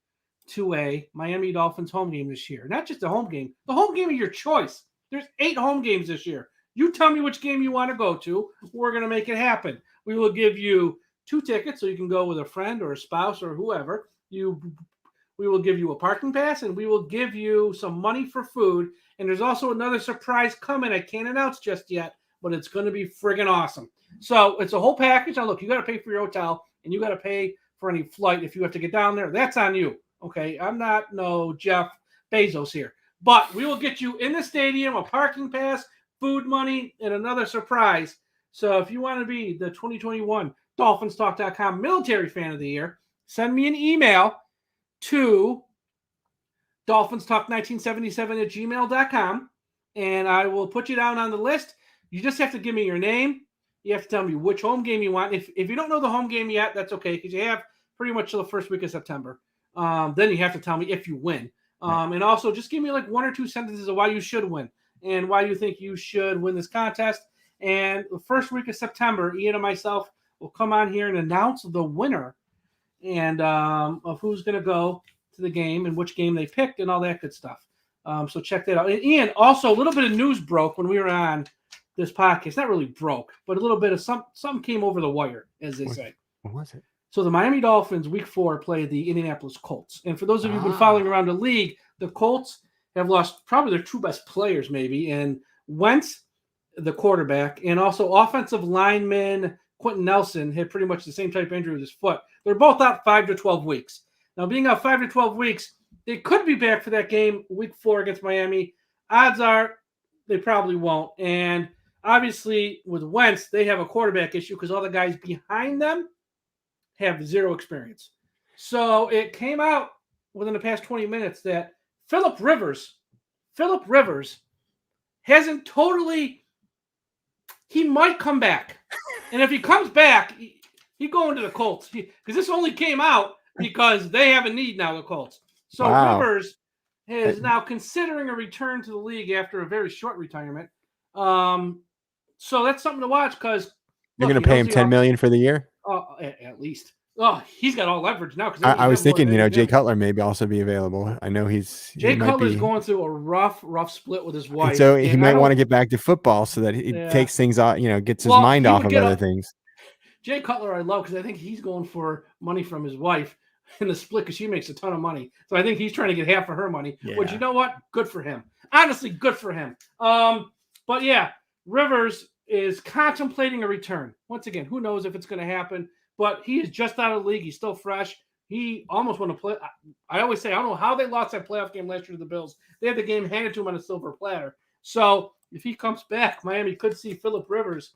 Speaker 2: to a Miami Dolphins home game this year. Not just a home game, the home game of your choice. There's 8 home games this year. You tell me which game you want to go to. We're going to make it happen. We will give you 2 tickets so you can go with a friend or a spouse or whoever. We will give you a parking pass, and we will give you some money for food. And there's also another surprise coming. I can't announce just yet, but it's going to be friggin' awesome. So it's a whole package. Now, look, you got to pay for your hotel. And you got to pay for any flight if you have to get down there. That's on you. Okay. I'm not no Jeff Bezos here. But we will get you in the stadium, a parking pass, food money, and another surprise. So if you want to be the 2021 DolphinsTalk.com military fan of the year, send me an email to DolphinsTalk1977@gmail.com, and I will put you down on the list. You just have to give me your name. You have to tell me which home game you want. If you don't know the home game yet, that's okay, because you have pretty much till the first week of September. Then you have to tell me if you win. And also just give me like 1 or 2 sentences of why you should win and why you think you should win this contest. And the first week of September, Ian and myself will come on here and announce the winner and of who's going to go to the game and which game they picked and all that good stuff. So check that out. And Ian, also a little bit of news broke when we were on this podcast. Not really broke, but a little bit of something came over the wire, as they say.
Speaker 4: What was it?
Speaker 2: So the Miami Dolphins week 4 played the Indianapolis Colts. And for those of you who've been following around the league, the Colts have lost probably their 2 best players maybe. And Wentz, the quarterback, and also offensive lineman Quentin Nelson had pretty much the same type of injury with his foot. They're both out 5 to 12 weeks. Now being out 5 to 12 weeks, they could be back for that game week 4 against Miami. Odds are they probably won't. And obviously, with Wentz, they have a quarterback issue because all the guys behind them have 0 experience. So it came out within the past 20 minutes that Phillip Rivers hasn't totally – he might come back. And if he comes back, he going to the Colts. Because this only came out because they have a need now, the Colts. So Rivers is now considering a return to the league after a very short retirement. So that's something to watch because
Speaker 4: you're going to pay him $10 million for the year.
Speaker 2: At least. Oh, he's got all leverage now. Because
Speaker 4: I was thinking, Jay Cutler maybe also be available. I know
Speaker 2: Jay Cutler's going through a rough split with his wife.
Speaker 4: And so he might want to get back to football so that he takes things off, gets his mind off of other things.
Speaker 2: Jay Cutler, I love because I think he's going for money from his wife in the split because she makes a ton of money. So I think he's trying to get half of her money. Yeah. Which, you know what? Good for him. Honestly, good for him. But yeah, Rivers is contemplating a return. Once again, who knows if it's going to happen, but he is just out of the league. He's still fresh. He almost won a play. I always say, I don't know how they lost that playoff game last year to the Bills. They had the game handed to them on a silver platter. So if he comes back, Miami could see Phillip Rivers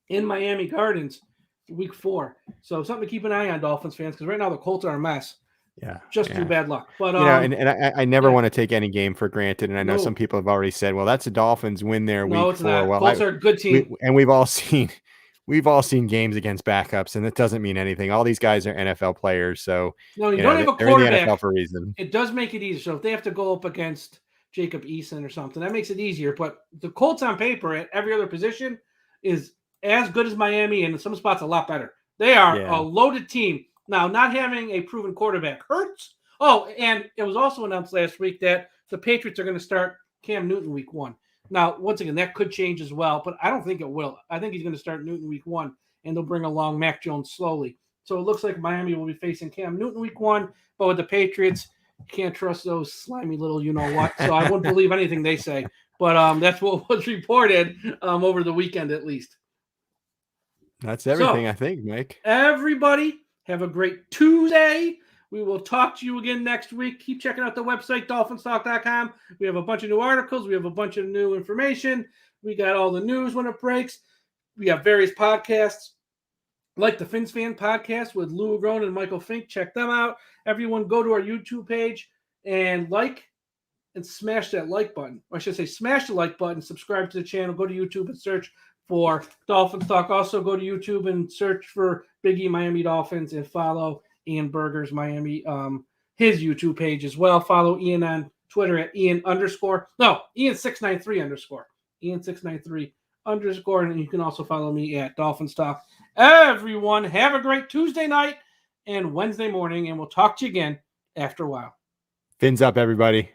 Speaker 2: in Miami Gardens week 4. So something to keep an eye on, Dolphins fans, because right now the Colts are a mess.
Speaker 4: Yeah.
Speaker 2: Just through bad luck. But
Speaker 4: and I never want to take any game for granted. And I know some people have already said, well, that's the Dolphins win their week 4.
Speaker 2: It's not.
Speaker 4: Well,
Speaker 2: Colts are a good team.
Speaker 4: We've all seen games against backups, and it doesn't mean anything. All these guys are NFL players, so
Speaker 2: no, you don't have a quarterback.
Speaker 4: They're in the NFL for a reason.
Speaker 2: It does make it easier. So if they have to go up against Jacob Eason or something, that makes it easier. But the Colts on paper at every other position is as good as Miami, and in some spots a lot better. They are a loaded team. Now, not having a proven quarterback hurts. Oh, and it was also announced last week that the Patriots are going to start Cam Newton week 1. Now, once again, that could change as well, but I don't think it will. I think he's going to start Newton week 1, and they'll bring along Mac Jones slowly. So it looks like Miami will be facing Cam Newton week 1, but with the Patriots, you can't trust those slimy little you-know-what. So I wouldn't believe anything they say. But that's what was reported over the weekend at least.
Speaker 4: That's everything, I think, Mike.
Speaker 2: Everybody, have a great Tuesday. We will talk to you again next week. Keep checking out the website, dolphinstalk.com. We have a bunch of new articles. We have a bunch of new information. We got all the news when it breaks. We have various podcasts, like the Fins Fan podcast with Lou Agrone and Michael Fink. Check them out. Everyone go to our YouTube page and like and smash that like button. Or I should say smash the like button, subscribe to the channel, go to YouTube and search for Dolphins Talk. Also go to YouTube and search for Big E Miami Dolphins and follow Ian Berger's Miami, his YouTube page as well. Follow Ian on Twitter at Ian693 Ian693 _. And you can also follow me at Dolphins Talk. Everyone, have a great Tuesday night and Wednesday morning, and we'll talk to you again after a while.
Speaker 4: Fins up, everybody.